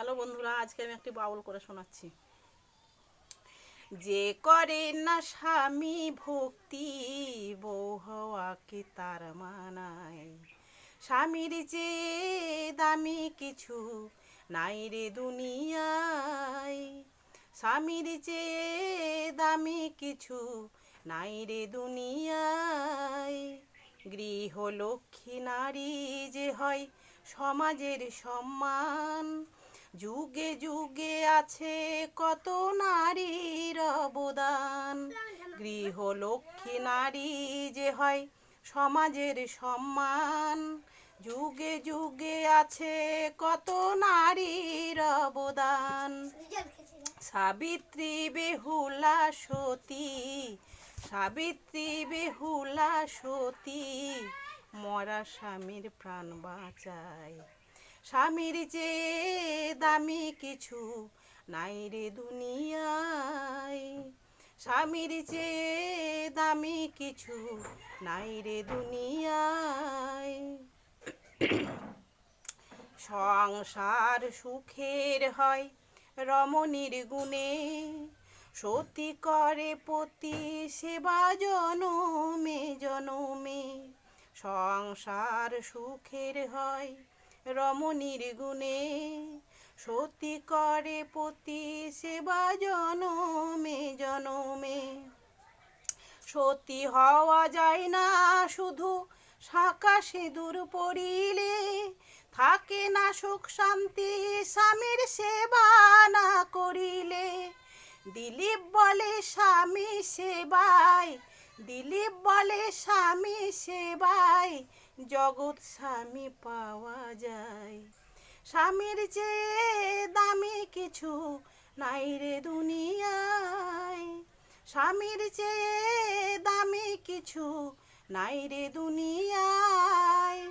Hello বন্ধুরা, আজকে আমি একটি বাউল করে শোনাচ্ছি। যে করে না স্বামী ভক্তি, বউ হওয়া কি তার মানায়? স্বামীর যে দামি কিছু নাই রে দুনিয়ায়। স্বামীর যে দামি কিছু নাই রে দুনিয়ায়। গৃহলক্ষ্মী নারী যে হয় সমাজের সম্মান। যুগে যুগে আছে কত নারীর অবদান। গৃহলক্ষ্মী নারী যে হয় সমাজের সম্মান। যুগে যুগে আছে কত নারীর অবদান। সাবিত্রী, বেহুলা, সতী, সাবিত্রী, বেহুলা, সতী মরা স্বামীর প্রাণ বাঁচায়। স্বামীর যে দামি কিছু নাই রে দুনিয়ায়। স্বামীর যে দামি কিছু নাই রে দুনিয়ায়। সংসার সুখের হয় রমণীর গুণে। সতী করে পতি সেবা জনমে জনমে। সংসার সুখের হয় রমণীর গুণে। সতী করে পতি সেবা জনমে জনমে। সতী হওয়া যায় না শুধু শাঁখা সিঁদুর পরিলে। থাকে না সুখ শান্তি স্বামীর সেবা না করিলে। দিলীপ বলে স্বামী সেবায়, দিলীপ বলে স্বামী সেবায় জগৎ স্বামী পাওয়া যায়। স্বামীর যে দামি কিছু নাই রে দুনিয়ায়। স্বামীর যে দামি কিছু নাই রে দুনিয়ায়।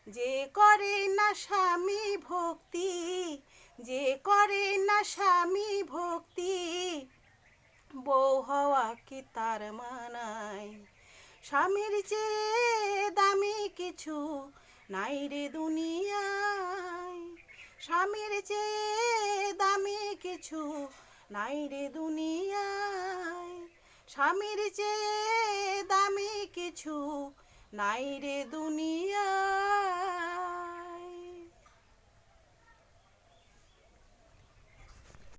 যে করে না স্বামী ভক্তি, যে করে না স্বামী ভক্তি, বউ হওয়া কি তার মানায়? স্বামীর যে দামি কিছু নাই রে দুনিয়ায়। স্বামীর যে দামি কিছু নাই রে দুনিয়ায়। স্বামীর যে দামি কিছু নাই রে দুনিয়ায়।